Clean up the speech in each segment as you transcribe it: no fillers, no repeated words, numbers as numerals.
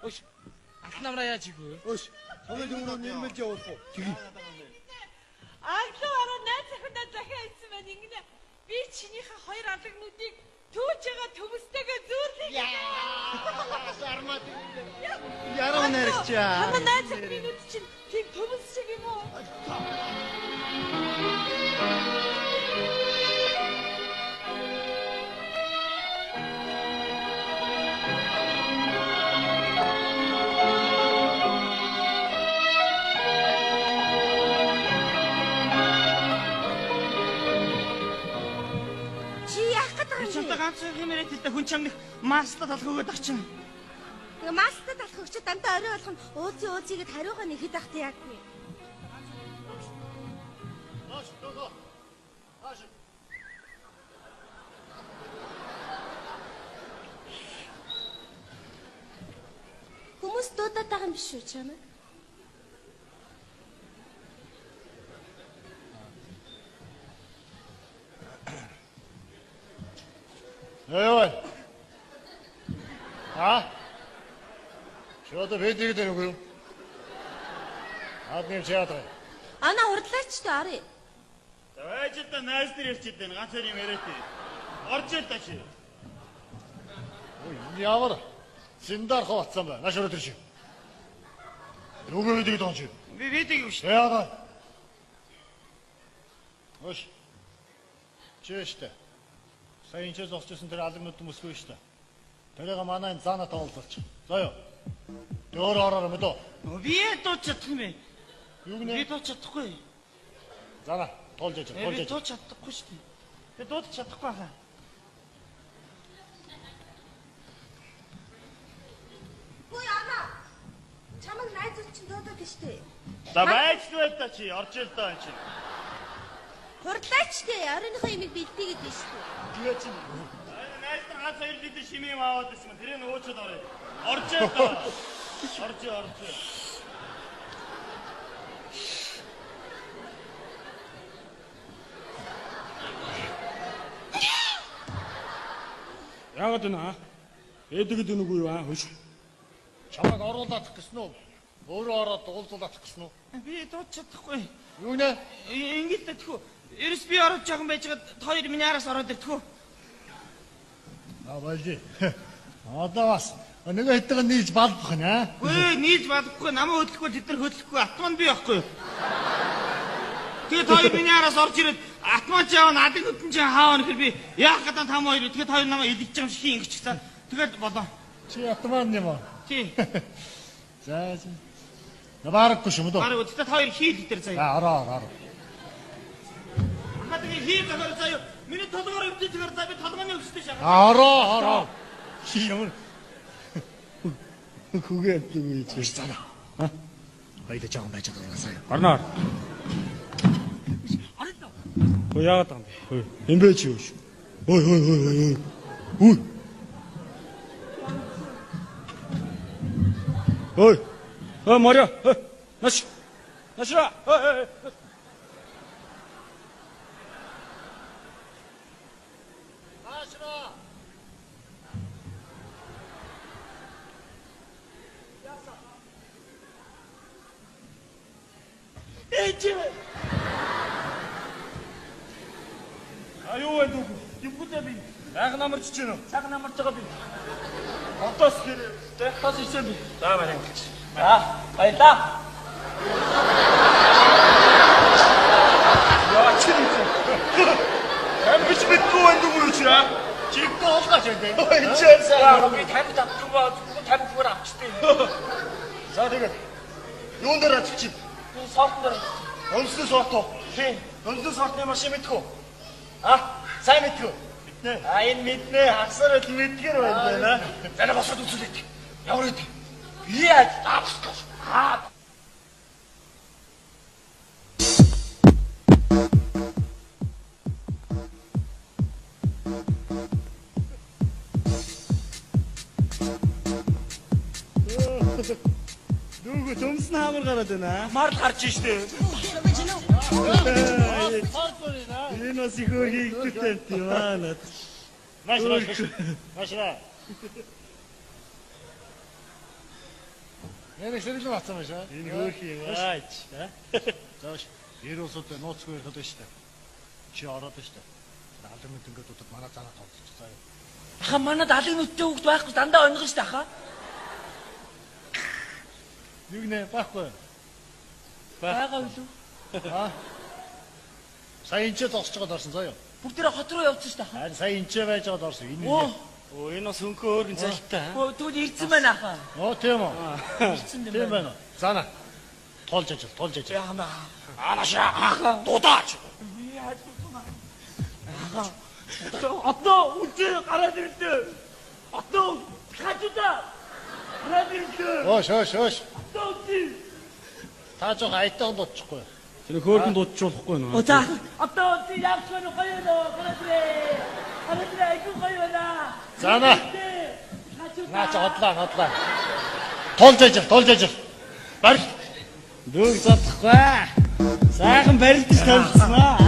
Өөш. Алт намраа яаж игүй? Өөш. Хамаг юмруу нэмэлж явуулах уу? Тэгье. Араа найз охиноо захиа хэлсэн байна. Ингэнэ би чинийхээ хоёр алгнуудыг түүж байгаа төмөстэйгээ зүүрлээ. Яа. Сармат. Яруу наригчаа. Хамаа найз охинууд чинь тийм төмөс шиг юм уу? Ганц хэмээрээ хэлдэг хүн чамд маста талах өгöd очино. Тэгээ маста талах өгч дандаа орой болох нь ууziгээд хариугаа нэхэд ахт яг вэ? Хүмүүс дуудаад байгаа юм биш үү чамд? Ой. Шода бэдэг дээ нүгүү. Адны театр. Ана урдлаач та ари. Тавайж та найз нар ирчихэд байна. Ганц юм яриад. Орж ил та чи. Ой, ямар синдар хавцсан байна. Наш өрөдөр чи. Нүгүү бэдэг дон чи. Би бэдэг юу шүү. Яагаад? Ош. Чэштэй. Сая энэ зогсчихсон тэр алгнууд мөсгүй шүү дээ. Тэрийг манай заана тоолцооч. За ёо. Дөөр ороор мэдөө. Би дууч чадах юм бэ? Юу гэнэ? Би дууч чадахгүй. Заана тоолж яж. Би дууч чадахгүй шүү дээ. Би дууч чадахгүй хаа. Ой ана. Чамаг найзууд чинь дуудаад штэ. За байж л та чи орж ил даа чи. Хурдлаач дээ. Оройнхоо имийг бэлтээгээд байна штэ. Тэгээ чи. Найз нар ганц хоёр литр шимээ аваад ирсэн. Тэр нь уучлаад орё. Орж ил даа. Орж. Яагаад вэ? Эдэг дэнэгүй юу аа? Хөш. Чамайг оруулаад гэсэн үү? Өөрөө ороод уулзуулаад гэсэн үү? Би дууч чадахгүй. Юу нэ? Ингээд тэтгэв. Ерөөс би ороод жоохон байжгаад хоёр миний араас ороод иртгэв. Балжи. Одоо бас нэг хэдэн нийлж балбах нь аа? Үгүй нийлж балахгүй намаа хөдлөхгүй тэд нар хөдлөхгүй атман би байхгүй. Тэгээд хоёр миний араас орж ирээд атман ч явна адаг хөдөн ч хаавна гэхэр би яах гэдэг там хоёр тэгээд хоёр намаа идэж байгаа юм шиг ингэж чигсаа. Тэгээд болоо. Чи атман юм аа? Тий. За. Набаарахгүй шүү мөдөө. Араа тэгээд хоёр хийл дээр заяа. Араа. Тэгээд хийл дээр заяа. Миний толгоор өвдөж байгаа за би толгойн өвчтэй шахах. Араа. Чи ямар хүүгээд юу чи цана. Хоёул жаахан байж байгаа сая. Орноор. Ой яагаад байгаа юм бэ? Эм бэ чи юу шүү. Ой. Ой. Мария. Нашра. Аюу энд гимгүтэ би. Яг намарч чинь үү? Цаг намарч байгаа би. Хотоос гэрээ. Тэхээс ичсэн би. За барин гэж. Баярлаа. Яа чи нэг. Амбич битгүй энэ юу чи аа? Чигтээ уулгаач энэ. Ой чаа. Би танд авчихгүй танд зүгээр авчтай. За тэгээд юун дээр авчих чи? Би софт дээр. Өнснөс ото. Тий. Өнснөс ортны машин мэдхүү. Сайн мэдгүй. Мэднэ. Энэ мэднэ хасаар л мэдгэр байна. Зана босоод үзүүлээд. Ямар үт? Би яаж авчихсан? Дүүг төмсөн хаамар гараад байна. Марл гарч штэ. Энэ бас их хийгдэлтэй юм аа над. Машина. Энэ ширэлэн бацсан байна шаа. Энэ хөөрхий аач. Зааш. Эр улсууд нууцгүй ирэхэд байна штэ. Чи ороод байна штэ. Алын нүд ингээд удаад манай цаанаа тоглож заяа. Аха манад алын нүдтэй хүүхд байхгүй дандаа онгор штэ аха. Юу нэ байхгүй. Байгаа юу? Аа. Сая энэ ч зогсож байгаад орсон заяа. Бүгдээ хот руу явчихсан штэ аха. Харин сая энэ байж байгаад орсон. Энэ. Оо энэ бас хөнгөө өөргөн цалтай. Тэгвэл ирсэн байна аха. Оо тийм үү. Ирсэн Тийм байна. Заана. Толж ажил. Яамаа. Анаша дудаач. Одоо үгүй гараад ирлээ. Одоо хажуудаа. Гараад ирлээ. Оош. Одоо үгүй. Та жоо айтайхан дуудчихгүй. Тэр хөөргөн дуудчихуулахгүй нөө. За одоо үгүй явж байна гоё нөө. Гараад ирээ. Айгүй гоё байна. Заана. Наач хотлаа. Толж ажил. Барь. Дүүг задахгүй. Сайхан барилдаж тавьчихсан аа.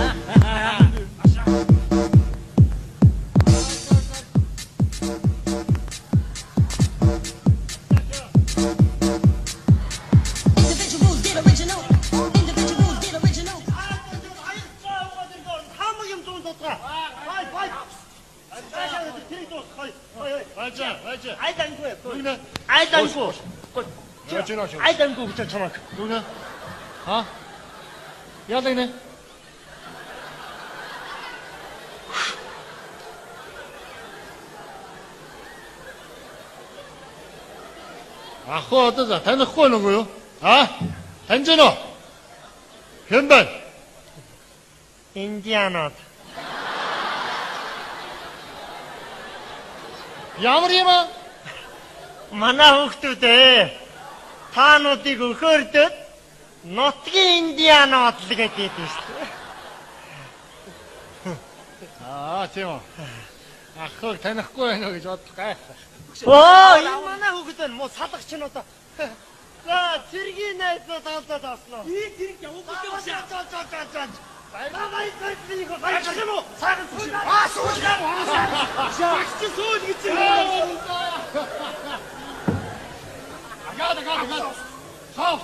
Individuals get original. Хамаг юм дуун дутгаа. Бай. Байж. Айдангүй. Юу нэ? Айдангүй. Яаж Айдангүй гэж чамаг. Юу нэ? Ха? Яадаг нэ? Ахоо одоо танихгүй нүгөө юу? Аа? Таньж гэнэ үү? Хэн бэ? Индианод. Ямар юм аа? Манай хүүхдүүд таануудыг өхөөрдөд нутгийн индианод л гэдэг юм шүү дээ. Аа, тийм үү. Ахыг танихгүй байна уу гэж бодлоо гайхах. Энэ манай хүүхэд байна. Мо салгач нь одоо. За, цэргийн найзууд таалдаад авснаа. Тэрийг явуулдаг За. Бай цэргийг баяж юм уу? Сайхан сууж. Сууж юм уу? Багч сууж гэж юм. Агаад. Сав.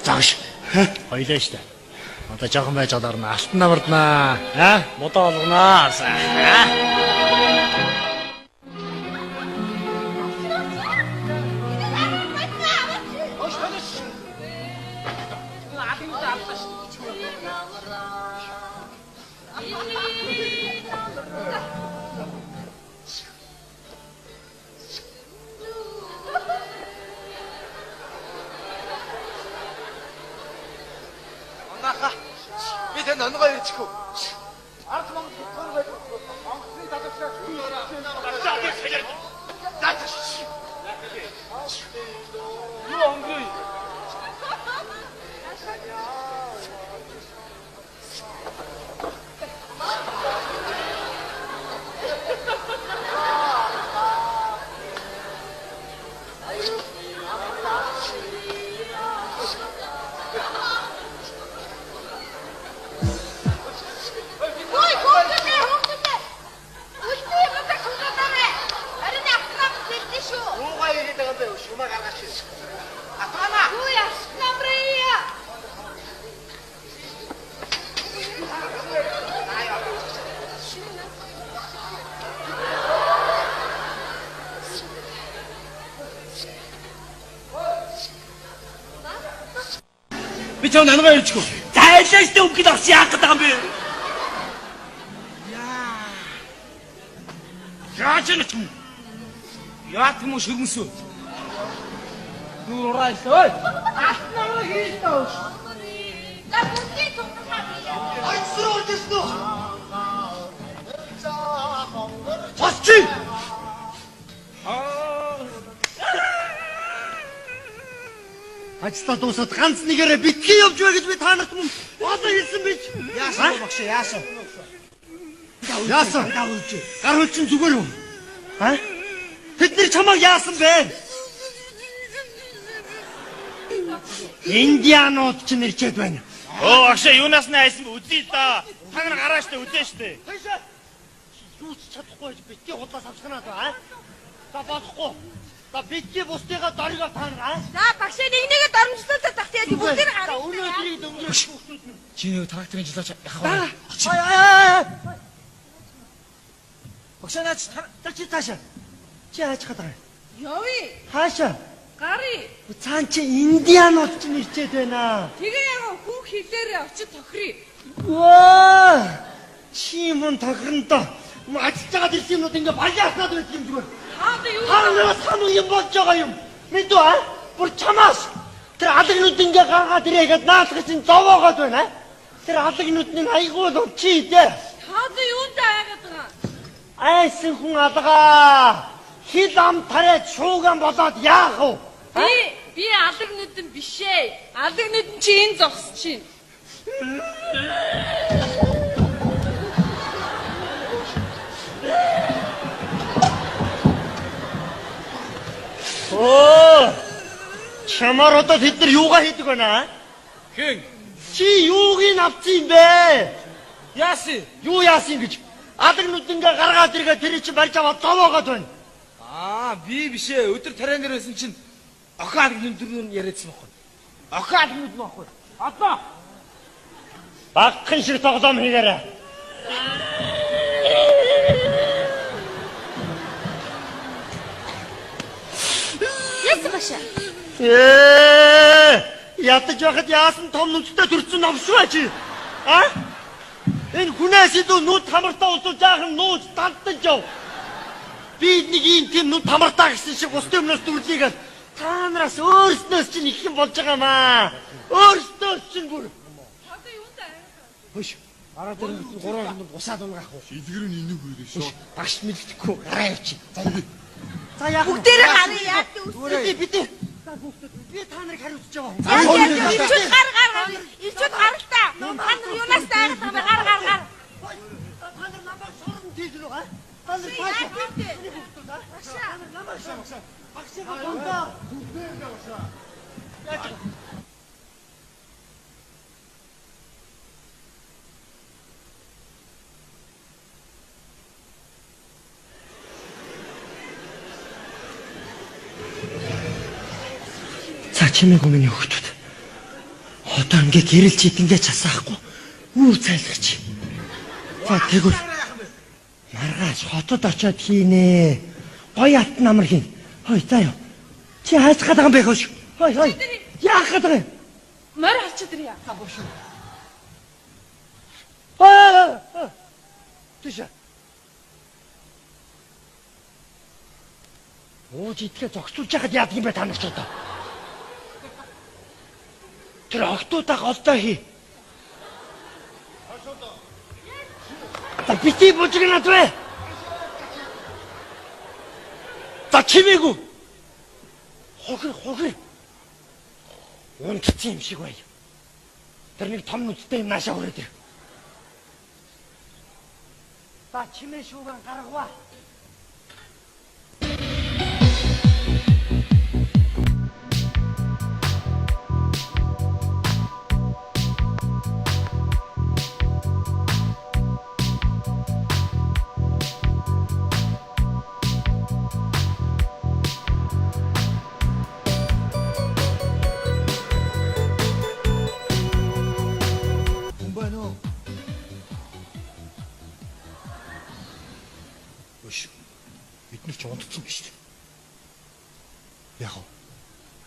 Загш. Хоёлаа штэ. Одоо жоохон байж олорно. Алтан намарднаа. Аа? Модоо олгонаа. Би тань онгоо ирчихв. Би чам нангаа ирчихв. Зайлаач тэ өнгөд орч яах гэдэг юм бэ? Яаж юм ч юм. Яа тийм үү шигмсүү. Нурай сой. Ахнаа хийстөө. Басчи. Ажлаа дуусаад ганц нэгээрээ битгий явж бай гэж би танарт мөн одоо хэлсэн биш. Яасан багш яасан? Яасан? Гар хөлчин зүгээр үү? Ха? Тэд нар чамайг яасан бэ? Индианууд ч нэрчээд байна. Оо агшаа юунаас нь айсан үзье л да. Та нар гараа штэ үзэн штэ. Хайшаа. Юу ч чадахгүй битгий худлаа савсганаа даа. За болохгүй. За битгий бусдыгаа дорёгоо таараа. За багшаа нэгнийгээ дормжлуулаад тах тэгээд бүгдээр За гараа. өнөөдрийг дөнгөж хүүхдүүд нь. Чи нэг тракторын жилаач яхаа. Багшаа наач Чи таашаа. Чи хаач хатаа. Явъя. Хаашаа. Гарыг. Цаан чи индианууд ч нэрчээд байна. Тэгээ яг хүн хилээрээ очиж тохирё. Ваа! Чи мөн тохиронтой. Ажиллаж байгаа ирсэнүүд ингээ балиаснаад байдаг юм зүгээр. Хаад юу? Хаанаас хам юм болж байгаа юм. Мэдв аа? Бүр чамаас тэр алгнууд ингээ гаргаад ирээгээд наалгаж ин зовоогоод байна. Тэр алгнуудын айгуул чи дээ. Хаад юундаа айгаад байгаа? Айсан хүн алгаа. Хил ам тараад шууган болоод яах вэ? Би алаг нүдэн биш ээ. Алаг нүдэн чи энэ зогсож чинь. Оо! Чамаар одоо тэд нар юугаа хийдэг байна? Хэн? Чи юуг ин авчих юм бэ? Яасын? Юу яасан гэж? Алгнууд ингээ гаргаад иргээ тэр чинь барьж аваад зовоогоод байна. Би бишээ. Өдөр тариан дээр байсан чинь охин алгны дөрөв нь яриадсан байхгүй. Охин алгнууд нь байхгүй. Одоо Багхан шиг тоглоом хийгээрэй. Яс башаа. Ятаж байхад яасан том нүдтэй төрсөн навшваа чи. А? Энэ хүнээс илүү нүд хамартаа усуу жаахан нууц дантаж яв. Би нэг ийм тийм нүд хамартаа гэсэн шиг ус төмнөөс дүрлийгээд та нараас өөрснөөс чинь их юм болж байгаа маа. Өөрснөөс чинь бүр. Одоо юундаа айгаад? Хөш. Араа дээр нь гурван хүнд усаад унгаах уу? Эдгэр нь инэг үү шүү. Багш мэддэхгүй гараа явчих. За яах вэ? Бүгдээрээ гарыг яад үсрээ. Би би та нарыг хариуцж байгаа. Ичүүд гар. Ичүүд гаралтаа. Та нар юунаас айгаад байгаа гар. Та нар намайг шорон тийдэл үү? Та нар Башаа. багшаа гондоо. За чимээг өмнө хөхтүүд. Одоо ингээ гэрэлж идэнгээ часаахгүй. Үр цайлгач. За тэгвэл маргааш хотод очиод хийнэ. Гоё алт намар хийн. Хой заа юу. Чи хайж гадаг юм бэ хөөш. Хой. Яах гадаг юм? Морь алчаад ирья. Тийш. Ууж идгээ зогсуулж яхад яадаг юм бэ та нарт одоо? Тэр охтуудаа голдоо хий. За бити бужигнаад бай. За чимээгүй. Хохир. Унтцсан юм шиг бай. Тэр нэг том нүдтэй юм наашаа хүрээд ир. За чимээ шүүгэн гаргаваа. Бид нар ч унтцсан биш үү? Яг уу.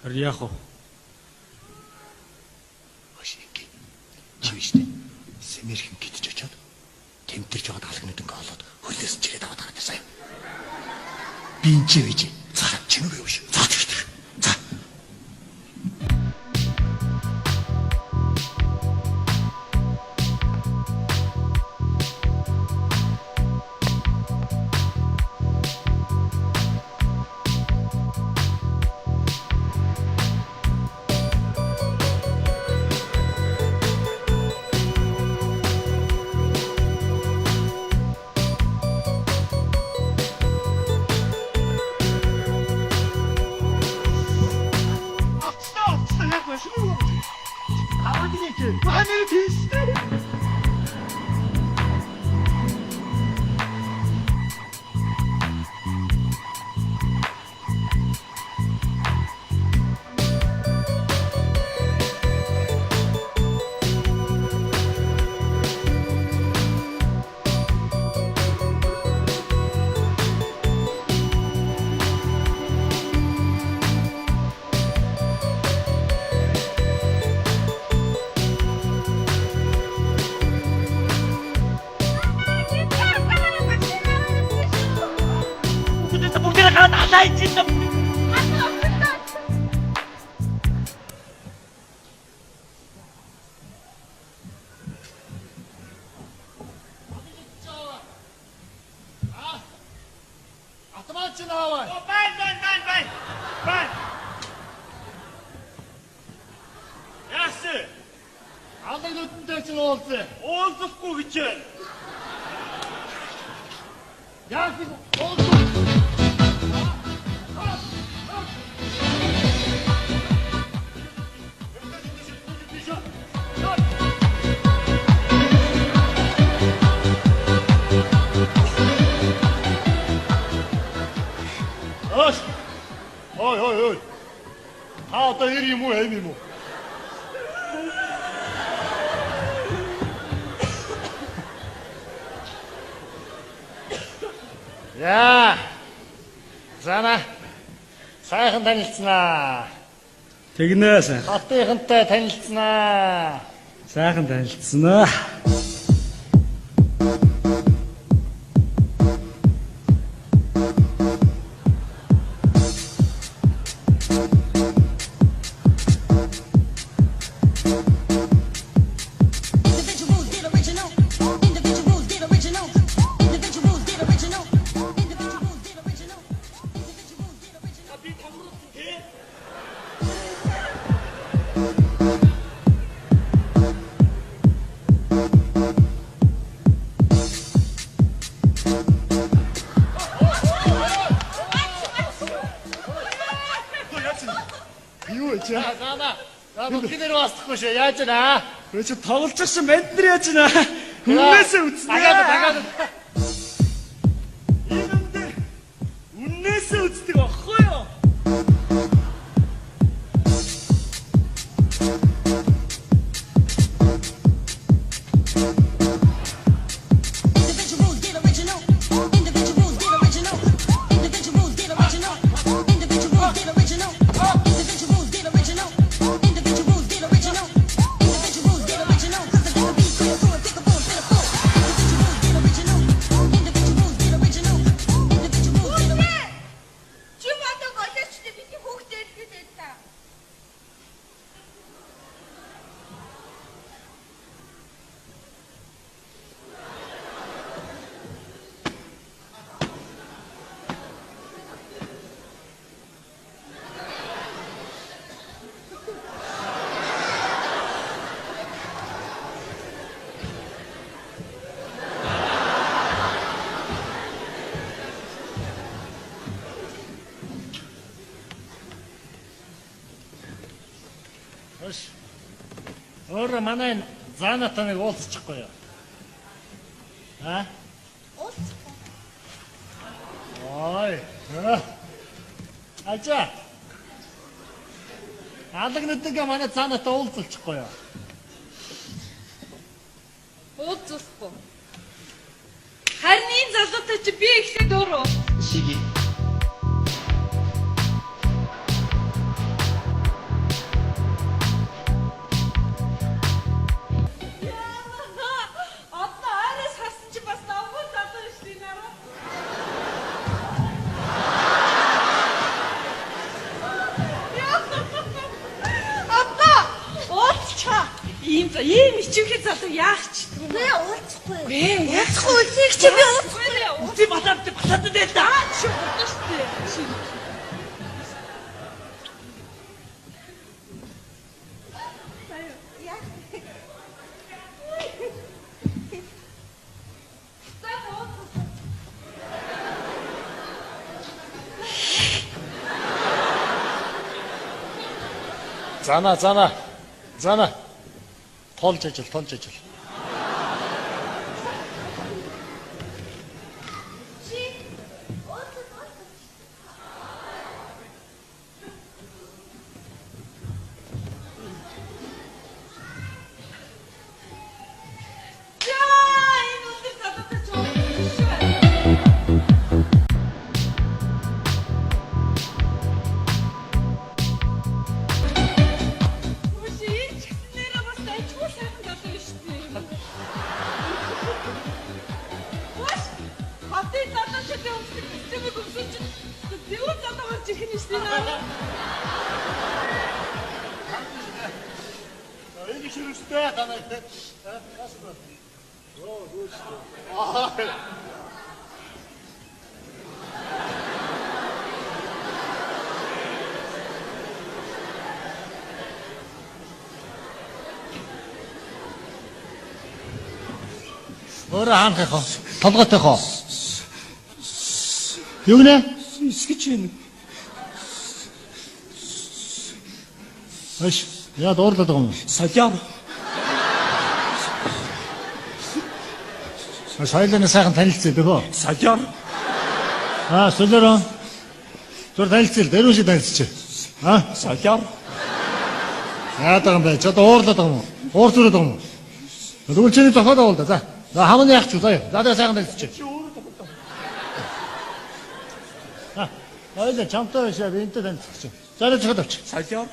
Харин яах вэ? Хашиг. Чи биш үү? Сэмэрхэн гидэж очоод тэмтэрж байгаа алгнууд ингээ олоод хөлөөс чирээд аваад гараад сая. Би энэ чи вэж. За чимээ юу шүү. За тэгш. За. ч наавай. Байн. Яасан? Алга нүдэнтэй ч уулзъя. Уулзахгүй гэж байна. Яг би уулзъя. Ой. Та одоо ир юм уу, эм юм уу? Яа. Зана. Сайхан танилцсанаа. Тэгнэ сайн. Хатынхантай танилцсанаа. Сайхан танилцсан аа. Individuals get original. Individuals get original. Individuals get original. Individuals get original. Individuals get original. Юу вэ чи? Зана. Нүднэр бастахгүй шүү. Яаж байна? Өө чи тоглож гсэн банд нар яаж байна? Хүннээсээ үзнэ. Дагаад. Энэ өндөр үннээсээ үздэг багхгүй юу? Individuals get original. Individuals get original. Individuals get original. Individuals get original. Individuals get original. Individuals get original. Individuals get original. 'Cause the beat clear through and pick up on pitiful. Individuals get original. Individuals get original. Individuals get original. Чи бодоо голооч дээ бидний хүүхдээ хэлгээд та. Хош. Өөр манай Занатай нэг уулзчихгүй юу? Аа? Уулзахгүй. Ой. Ача. Алга нүднээ манай Занатай уулзчихгүй юу? Уулзахгүй. Харин энэ залуутай чи би ихлэд өөрөө. Шиги. Одоо арайс харсан чи бас давгүй залуу шүү дээ нараа. Одоо уулзчаа. Ийм ичүүхий залуу яах ч юм. Би уулзахгүй. Яахгүй үлийг чи би уулзахгүй. Үгүй батаад дээ даа чи бодож штэ. Зана. Толж ажил. Энэ ширүүстэй танай. Оо, дүүс. Аа. Өөрөө хаанах хоо? Толгойтой хоо. Юу нэ? Эсгэж байна. Аш, яа дуурлаад байгаа юм. Солиор. Соёлын сайхан танилцъя бөхөө. Солиор. Солиороо. Зур танилцъя, дөрөв шиг танилцчих. Солиор. Яадаг юм бэ? Ч одоо уурлаад байгаа юм уу? Уурцуулаад байгаа юм уу? Тэгвэл чиний зохиол авал да. За хамааны яах ч заяа. За тэгээ сайхан танилцчих. Ойлоо чамтай байшаа би энтэй танилцчих. За нэг зохиол авчих. Солиор.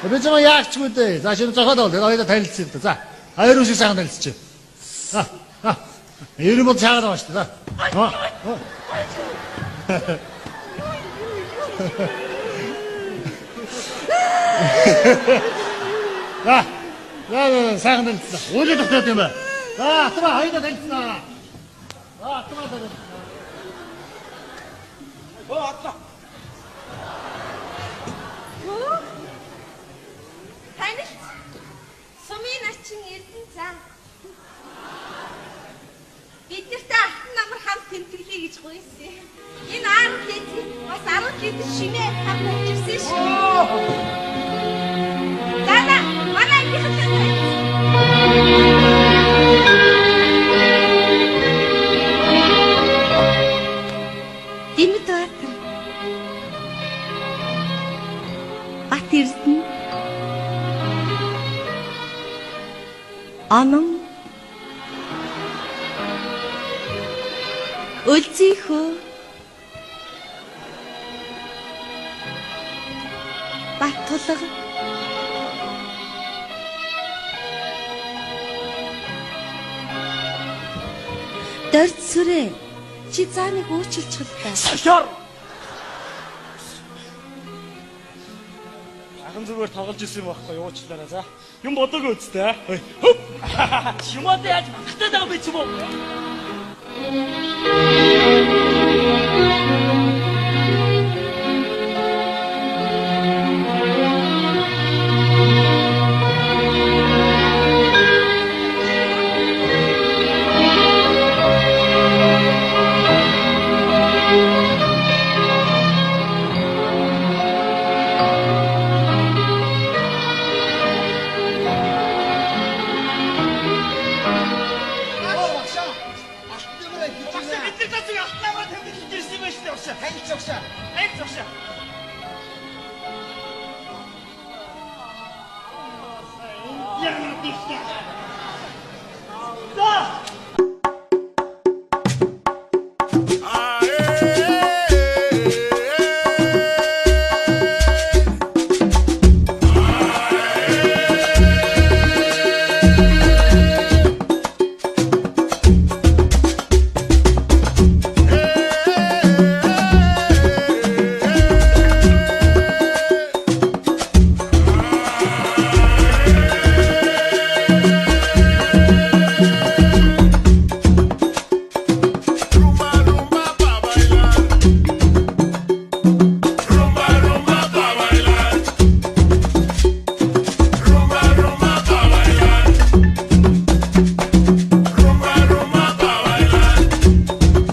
Би ч юм яах ч үү дээ. За шинэ зохиол авал хоёулаа танилцчих да. За хоёр үсийг сайхан танилцчих. Ерөн бол цаагаар байгаа шүү дээ. Сайхан танилцлаа. Уулын тогтоод юм байна. За атма хоёулаа танилцлаа. Атма танилцлаа. Танил сумын начин эрдэн цаа. Бид нартай алтан намар хамт тэмдэглэе гэж гуйсан. Энэ 10 литр бас 10 литр шинэ хамт авчирсан шүү. Дана, манай ихэнх Димит Баатар. Бат Эрдэнэ. Анам Өлзийнхөө Баттулга Дорд сүрэ чи зааныг уучлчих л та. Солиор. Аган зүгээр тоглож исэн юм байхгүй уучлаарай за. Юм бодоогүй үстэй. Хөп. Чимээд яаж баттай байгаа бэ ч юм уу? 자,